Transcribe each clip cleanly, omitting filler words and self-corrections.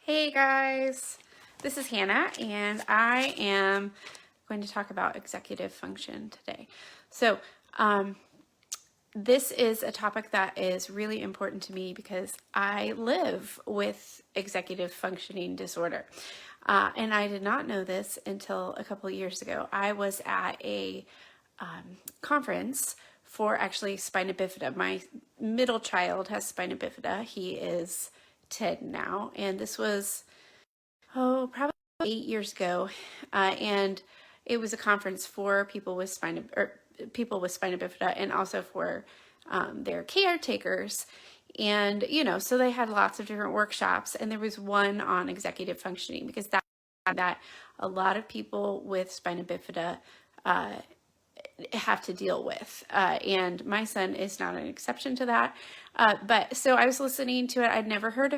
Hey guys, this is Hannah and I am going to talk about executive function today. So this is a topic that is really important to me because I live with executive functioning disorder. And I did not know this until a couple of years ago. I was at a conference for actually spina bifida. My middle child has spina bifida. He is 10 now, and this was probably 8 years ago, and it was a conference for people with spina bifida, and also for their caretakers. And so they had lots of different workshops, and there was one on executive functioning because that a lot of people with spina bifida have to deal with, and my son is not an exception to that. But so I was listening to it. I'd never heard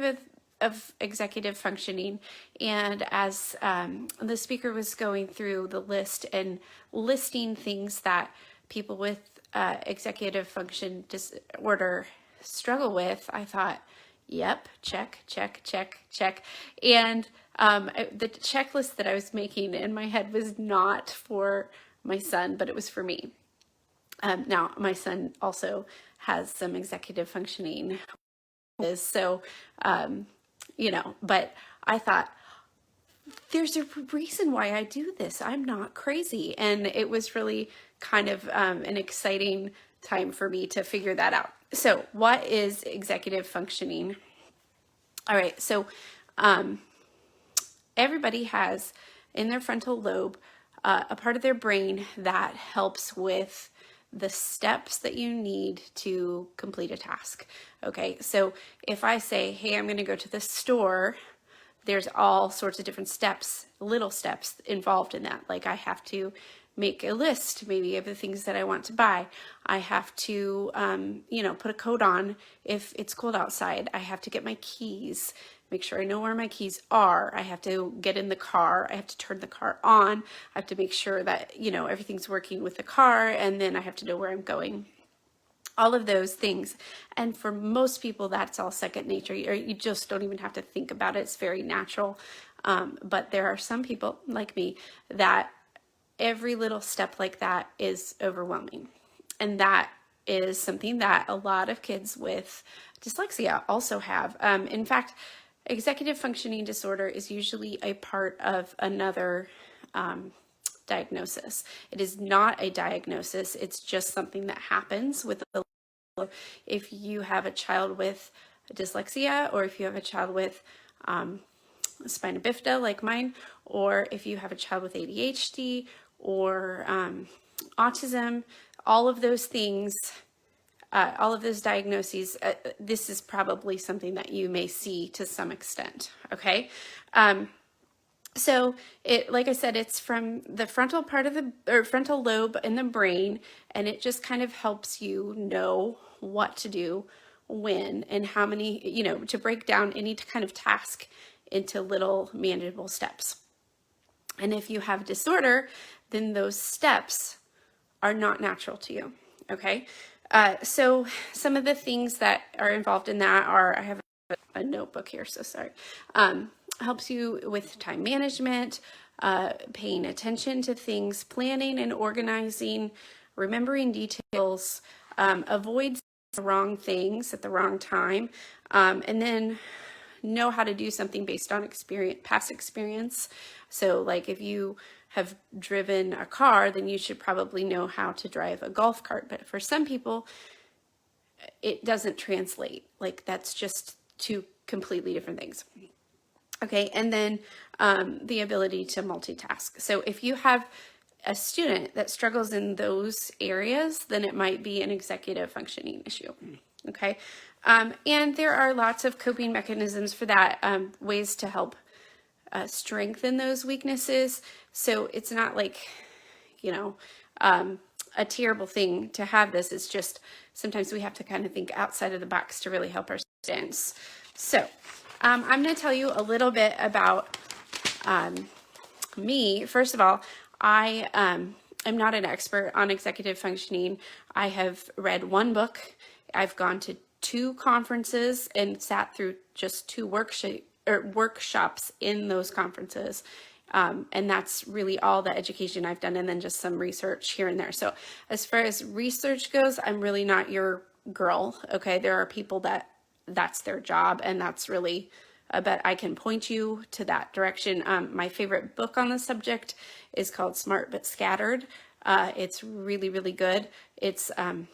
of executive functioning, and as the speaker was going through the list and listing things that people with executive function disorder struggle with, I thought, yep, check, check, check, check. And the checklist that I was making in my head was not for my son, but it was for me. Now, my son also has some executive functioning, so, but I thought, there's a reason why I do this. I'm not crazy. And it was really kind of an exciting time for me to figure that out. So what is executive functioning? All right, so everybody has in their frontal lobe a part of their brain that helps with the steps that you need to complete a task. Okay, so if I say, hey, I'm going to go to the store, there's all sorts of different steps, little steps involved in that. Like I have to make a list maybe of the things that I want to buy. I have to, put a coat on if it's cold outside. I have to get my keys, make sure I know where my keys are. I have to get in the car. I have to turn the car on. I have to make sure that, everything's working with the car, and then I have to know where I'm going. All of those things. And for most people, that's all second nature. You just don't even have to think about it. It's very natural. But there are some people like me that every little step like that is overwhelming. And that is something that a lot of kids with dyslexia also have. In fact, executive functioning disorder is usually a part of another diagnosis. It is not a diagnosis. It's just something that happens with if you have a child with dyslexia, or if you have a child with spina bifida like mine, or if you have a child with ADHD or autism, all of those things, all of those diagnoses, this is probably something that you may see to some extent, okay? So like I said, it's from the frontal part of frontal lobe in the brain, and it just kind of helps you know what to do when and how many, to break down any kind of task into little manageable steps. And if you have disorder, then those steps are not natural to you, okay? So some of the things that are involved in that are, I have a notebook here, so sorry. Helps you with time management, paying attention to things, planning and organizing, remembering details, avoid the wrong things at the wrong time, and then know how to do something based on past experience. So like if you have driven a car, then you should probably know how to drive a golf cart. But for some people, it doesn't translate. Like that's just two completely different things. Okay, and then the ability to multitask. So if you have a student that struggles in those areas, then it might be an executive functioning issue. Okay, and there are lots of coping mechanisms for that, ways to help strengthen those weaknesses. So it's not like, a terrible thing to have this. It's just sometimes we have to kind of think outside of the box to really help our students. So I'm going to tell you a little bit about me. First of all, I am not an expert on executive functioning. I have read one book. I've gone to 2 conferences and sat through just 2 or workshops in those conferences. And that's really all the education I've done, and then just some research here and there. So as far as research goes, I'm really not your girl. Okay. There are people that's their job, and that's really, but I can point you to that direction. My favorite book on the subject is called Smart But Scattered. It's really, really good. It's kind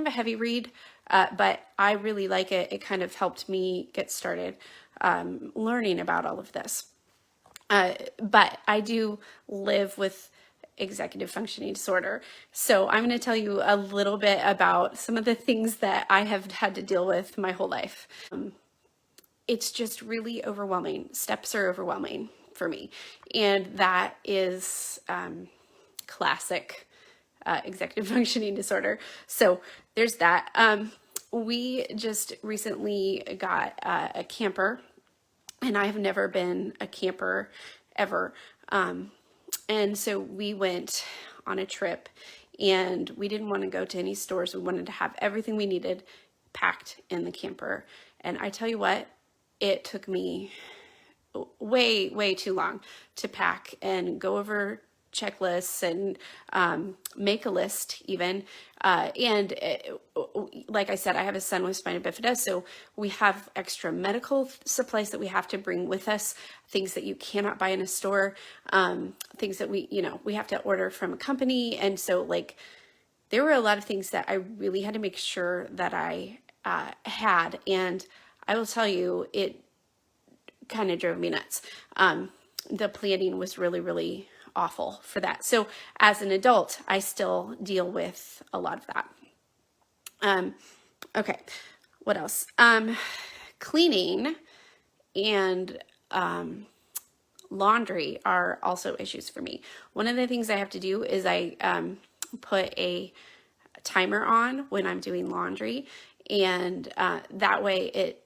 of a heavy read, but I really like it. It kind of helped me get started learning about all of this. But I do live with executive functioning disorder. So I'm going to tell you a little bit about some of the things that I have had to deal with my whole life. It's just really overwhelming. Steps are overwhelming for me. And that is classic executive functioning disorder. So there's that. We just recently got a camper, and I have never been a camper ever. And so we went on a trip, and we didn't want to go to any stores. We wanted to have everything we needed packed in the camper. And I tell you what, it took me way, way too long to pack and go over checklists and make a list even. Like I said, I have a son with spina bifida, so we have extra medical supplies that we have to bring with us, things that you cannot buy in a store, things that we have to order from a company. And so like, there were a lot of things that I really had to make sure that I had. And I will tell you, it kind of drove me nuts. The planning was really, really awful for that. So as an adult, I still deal with a lot of that. Okay, what else? Cleaning and laundry are also issues for me. One of the things I have to do is I put a timer on when I'm doing laundry, and that way it,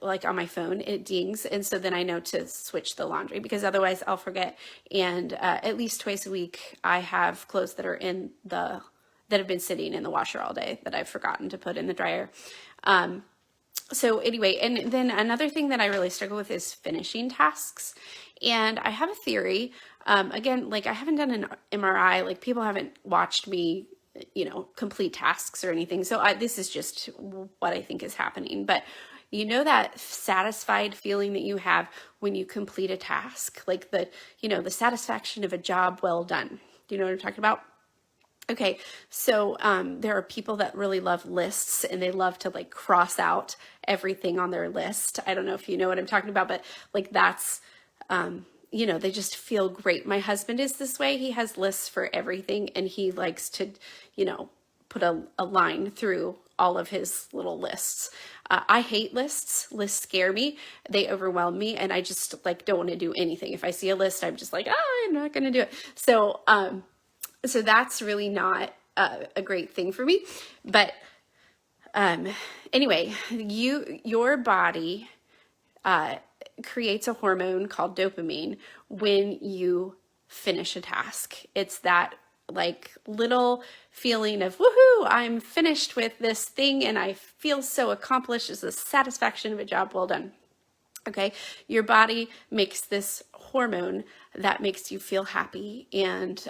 like on my phone, it dings. And so then I know to switch the laundry, because otherwise I'll forget. And at least twice a week, I have clothes that are that have been sitting in the washer all day that I've forgotten to put in the dryer. So anyway, and then another thing that I really struggle with is finishing tasks. And I have a theory, again, like I haven't done an MRI, like people haven't watched me, complete tasks or anything. So this is just what I think is happening. But you know that satisfied feeling that you have when you complete a task, like the satisfaction of a job well done. Do you know what I'm talking about? Okay, so there are people that really love lists, and they love to like cross out everything on their list. I don't know if you know what I'm talking about, but like that's, they just feel great. My husband is this way. He has lists for everything, and he likes to, put a line through all of his little lists. I hate lists. Lists scare me. They overwhelm me, and I just like don't want to do anything. If I see a list, I'm just like, I'm not going to do it. So, so that's really not a great thing for me. But anyway, your body creates a hormone called dopamine when you finish a task. It's that like little feeling of woohoo, I'm finished with this thing and I feel so accomplished. It's the satisfaction of a job well done. Okay, your body makes this hormone that makes you feel happy and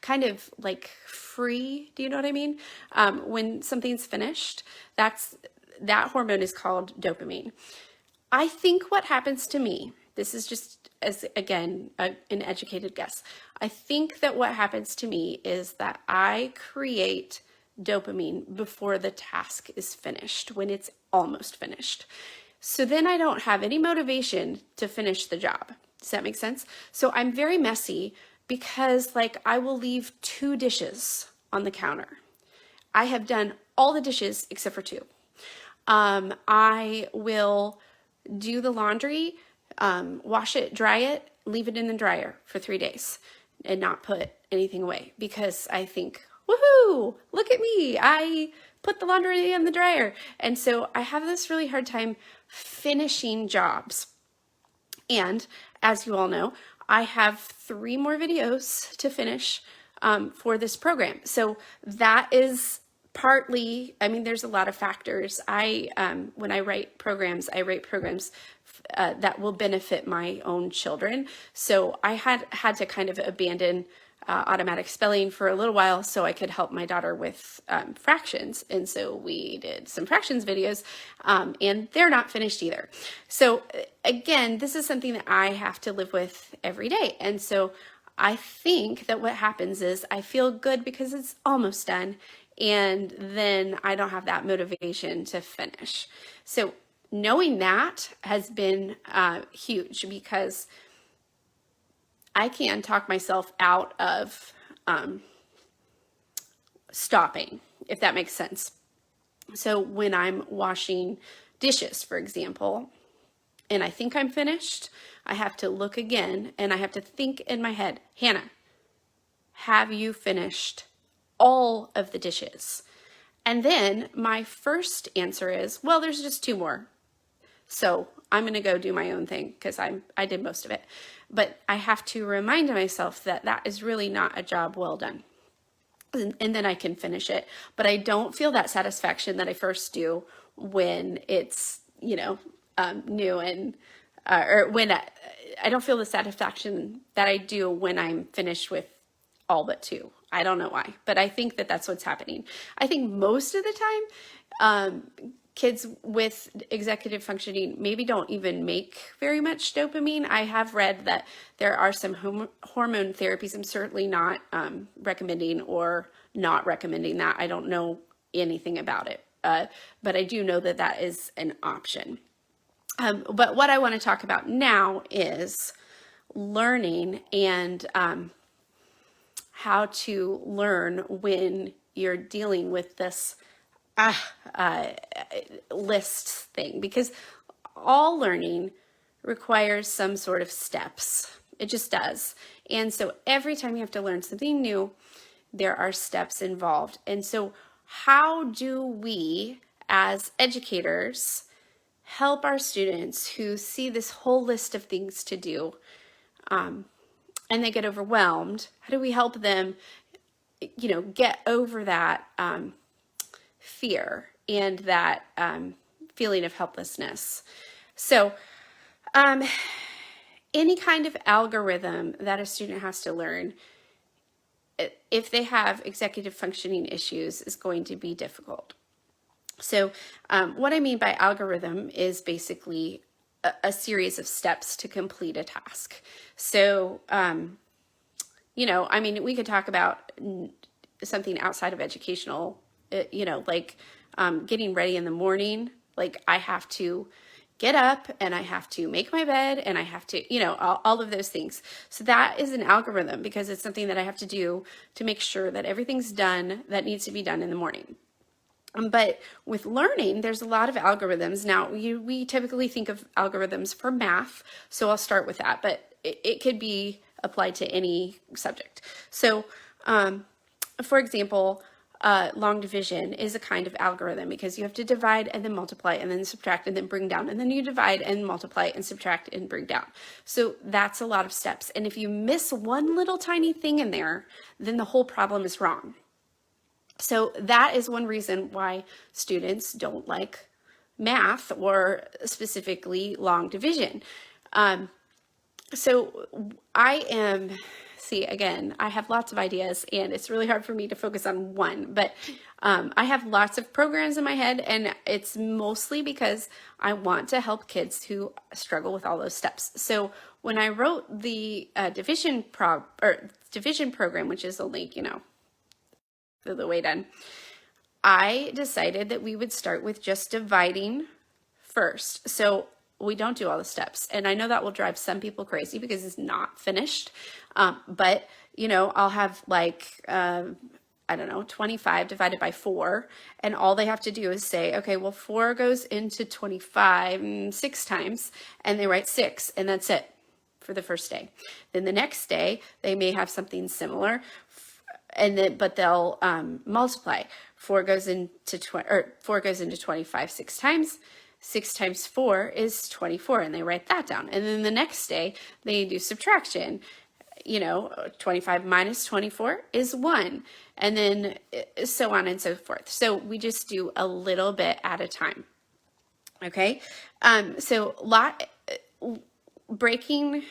kind of like free. Do you know what I mean? When something's finished, that hormone is called dopamine. I think what happens to me, this is just as again an educated guess. I think that what happens to me is that I create dopamine before the task is finished, when it's almost finished. So then I don't have any motivation to finish the job. Does that make sense? So I'm very messy because like I will leave 2 dishes on the counter. I have done all the dishes except for 2. I will do the laundry, wash it, dry it, leave it in the dryer for 3 days and not put anything away because I think, woohoo, look at me. I put the laundry in the dryer. And so I have this really hard time finishing jobs. And as you all know, I have 3 more videos to finish for this program. So that is partly, I mean, there's a lot of factors. When I write programs that will benefit my own children. So I had to kind of abandon automatic spelling for a little while so I could help my daughter with fractions. And so we did some fractions videos, and they're not finished either. So again, this is something that I have to live with every day. And so I think that what happens is I feel good because it's almost done, and then I don't have that motivation to finish. So knowing that has been huge, because I can talk myself out of stopping, if that makes sense. So when I'm washing dishes, for example, and I think I'm finished, I have to look again and I have to think in my head, Hannah, have you finished all of the dishes? And then my first answer is, well, there's just 2 more. So I'm going to go do my own thing because I did most of it. But I have to remind myself that that is really not a job well done. And then I can finish it. But I don't feel that satisfaction that I first do when it's, new, and or when I don't feel the satisfaction that I do when I'm finished with all but 2. I don't know why, but I think that that's what's happening. I think most of the time, kids with executive functioning maybe don't even make very much dopamine. I have read that there are some hormone therapies. I'm certainly not recommending or not recommending that. I don't know anything about it, but I do know that that is an option. But what I want to talk about now is learning and how to learn when you're dealing with this list thing, because all learning requires some sort of steps. It just does. And so every time you have to learn something new, there are steps involved. And so how do we as educators help our students who see this whole list of things to do and they get overwhelmed? How do we help them, get over that fear and that feeling of helplessness? So any kind of algorithm that a student has to learn, if they have executive functioning issues, is going to be difficult. So what I mean by algorithm is basically a series of steps to complete a task. So, we could talk about something outside of educational, like getting ready in the morning. Like I have to get up and I have to make my bed and I have to, all of those things. So that is an algorithm because it's something that I have to do to make sure that everything's done that needs to be done in the morning. But with learning, there's a lot of algorithms. Now, we typically think of algorithms for math, so I'll start with that, but it could be applied to any subject. So, for example, long division is a kind of algorithm because you have to divide and then multiply and then subtract and then bring down, and then you divide and multiply and subtract and bring down. So that's a lot of steps. And if you miss one little tiny thing in there, then the whole problem is wrong. So that is one reason why students don't like math, or specifically long division. So I have lots of ideas and it's really hard for me to focus on one, but I have lots of programs in my head, and it's mostly because I want to help kids who struggle with all those steps. So when I wrote the division program, which is only, the way done, I decided that we would start with just dividing first. So we don't do all the steps. And I know that will drive some people crazy because it's not finished. But, I'll have 25 divided by 4. And all they have to do is say, okay, well, 4 goes into 25 6 times. And they write 6, and that's it for the first day. Then the next day, they may have something similar. But they'll multiply. 4 goes into 25 6 times. 6 times 4 is 24, and they write that down. And then the next day they do subtraction. 25 minus 24 is 1, and then so on and so forth. So we just do a little bit at a time. Okay. So breaking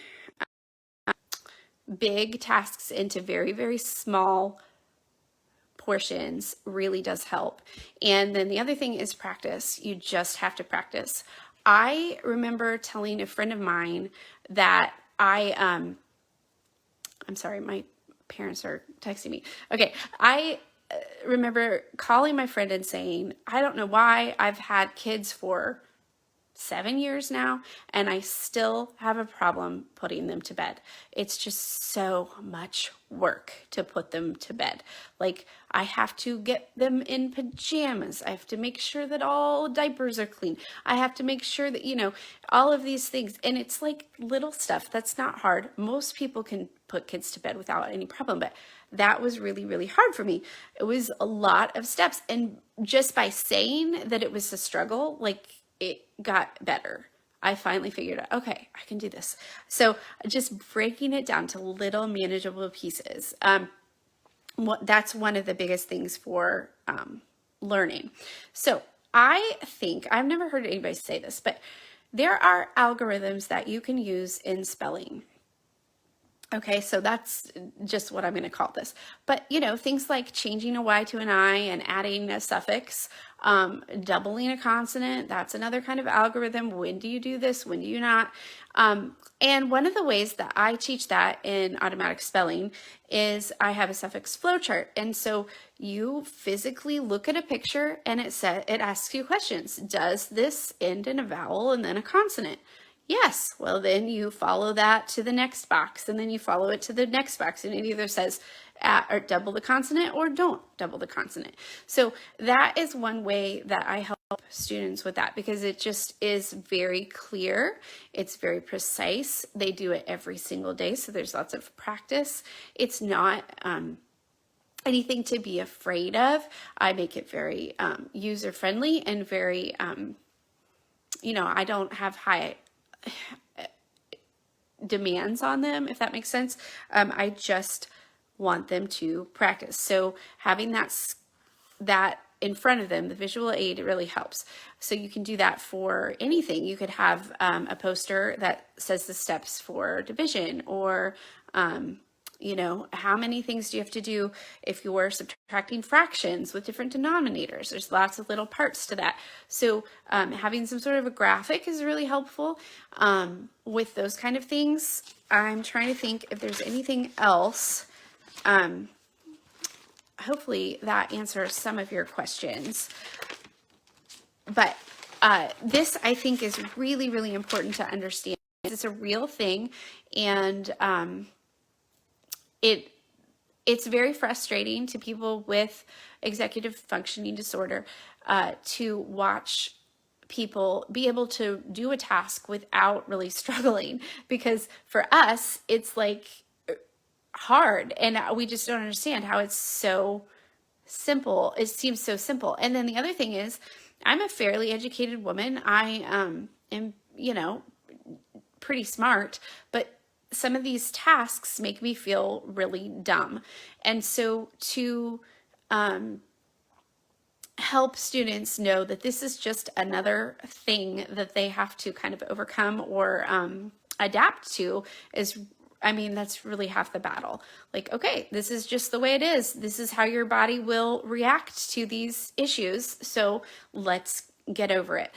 big tasks into very, very small portions really does help. And then the other thing is practice. You just have to practice. I remember telling a friend of mine that I'm sorry, my parents are texting me. Okay. I remember calling my friend and saying, I don't know why I've had kids for 7 years now, and I still have a problem putting them to bed. It's just so much work to put them to bed. Like, I have to get them in pajamas. I have to make sure that all diapers are clean. I have to make sure that, all of these things. And it's like little stuff. That's not hard. Most people can put kids to bed without any problem, but that was really, really hard for me. It was a lot of steps. And just by saying that it was a struggle, like, it got better. I finally figured out, okay, I can do this. So just breaking it down to little manageable pieces. That's one of the biggest things for learning. So I think, I've never heard anybody say this, but there are algorithms that you can use in spelling. Okay, so that's just what I'm going to call this. But, things like changing a Y to an I and adding a suffix, doubling a consonant, that's another kind of algorithm. When do you do this? When do you not? And one of the ways that I teach that in automatic spelling is I have a suffix flowchart. And so you physically look at a picture and it asks you questions. Does this end in a vowel and then a consonant? Yes. Well, then you follow that to the next box, and then you follow it to the next box, and it either says or double the consonant or don't double the consonant. So that is one way that I help students with that, because it just is very clear. It's very precise. They do it every single day, so there's lots of practice. It's not anything to be afraid of. I make it very user-friendly and very, I don't have high demands on them, if that makes sense. I just want them to practice. So having that in front of them, the visual aid, really helps. So you can do that for anything. You could have a poster that says the steps for division, or how many things do you have to do if you're subtracting fractions with different denominators? There's lots of little parts to that. So having some sort of a graphic is really helpful with those kind of things. I'm trying to think if there's anything else. Hopefully that answers some of your questions. But this, I think, is really, really important to understand. It's a real thing, and it's very frustrating to people with executive functioning disorder to watch people be able to do a task without really struggling, because for us, it's like hard, and we just don't understand how it's so simple. It seems so simple. And then the other thing is, I'm a fairly educated woman. I am, pretty smart, but some of these tasks make me feel really dumb. And so to help students know that this is just another thing that they have to kind of overcome or adapt to that's really half the battle. Like, okay, this is just the way it is. This is how your body will react to these issues. So let's get over it.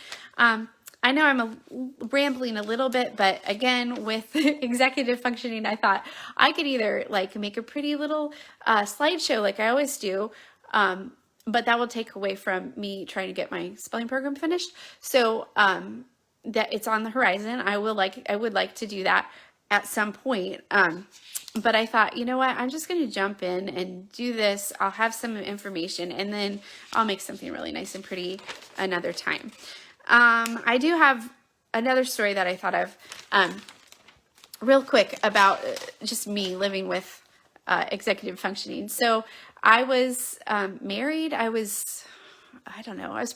I know I'm rambling a little bit, but again, with executive functioning, I thought I could either make a pretty little slideshow like I always do, but that will take away from me trying to get my spelling program finished. So that it's on the horizon. I would like to do that at some point. But I thought, you know what, I'm just going to jump in and do this. I'll have some information, and then I'll make something really nice and pretty another time. I do have another story that I thought of real quick about just me living with executive functioning. So I was married. I was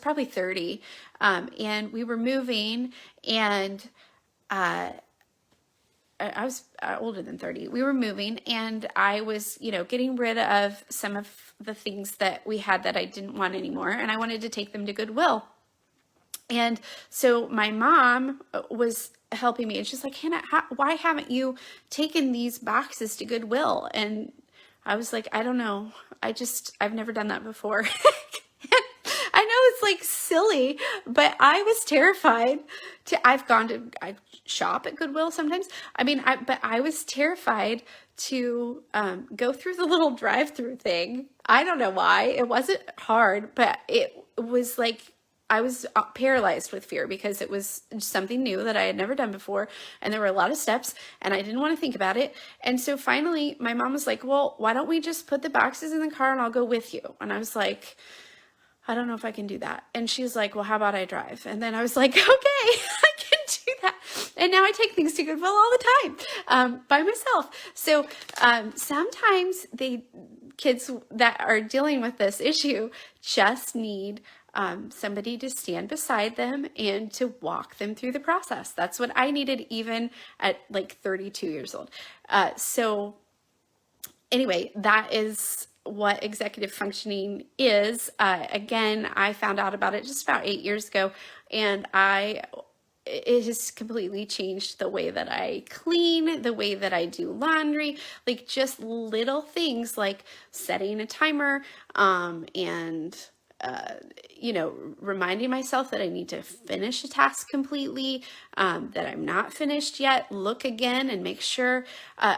probably 30, and we were moving, and I was older than 30. We were moving, and I was, getting rid of some of the things that we had that I didn't want anymore, and I wanted to take them to Goodwill. And so my mom was helping me, and she's like, Hannah, why haven't you taken these boxes to Goodwill? And I was like, I don't know. I've never done that before. I know it's like silly, but I was terrified I shop at Goodwill sometimes. But I was terrified to go through the little drive-through thing. I don't know why. It wasn't hard, but it was like, I was paralyzed with fear because it was something new that I had never done before. And there were a lot of steps, and I didn't want to think about it. And so finally my mom was like, well, why don't we just put the boxes in the car and I'll go with you? And I was like, I don't know if I can do that. And she was like, well, how about I drive? And then I was like, okay, I can do that. And now I take things to Goodwill all the time by myself. So sometimes kids that are dealing with this issue just need somebody to stand beside them and to walk them through the process. That's what I needed even at like 32 years old. So anyway, that is what executive functioning is. Again, I found out about it just about 8 years ago, and it has completely changed the way that I clean, the way that I do laundry, like just little things like setting a timer, and reminding myself that I need to finish a task completely, that I'm not finished yet, look again and make sure.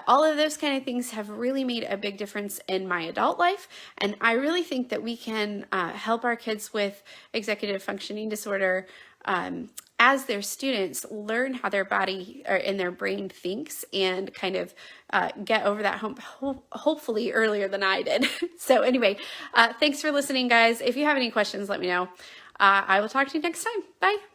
All of those kind of things have really made a big difference in my adult life. And I really think that we can help our kids with executive functioning disorder as their students learn how their body and their brain thinks, and kind of get over that hopefully earlier than I did. So anyway, thanks for listening, guys. If you have any questions, let me know. I will talk to you next time. Bye.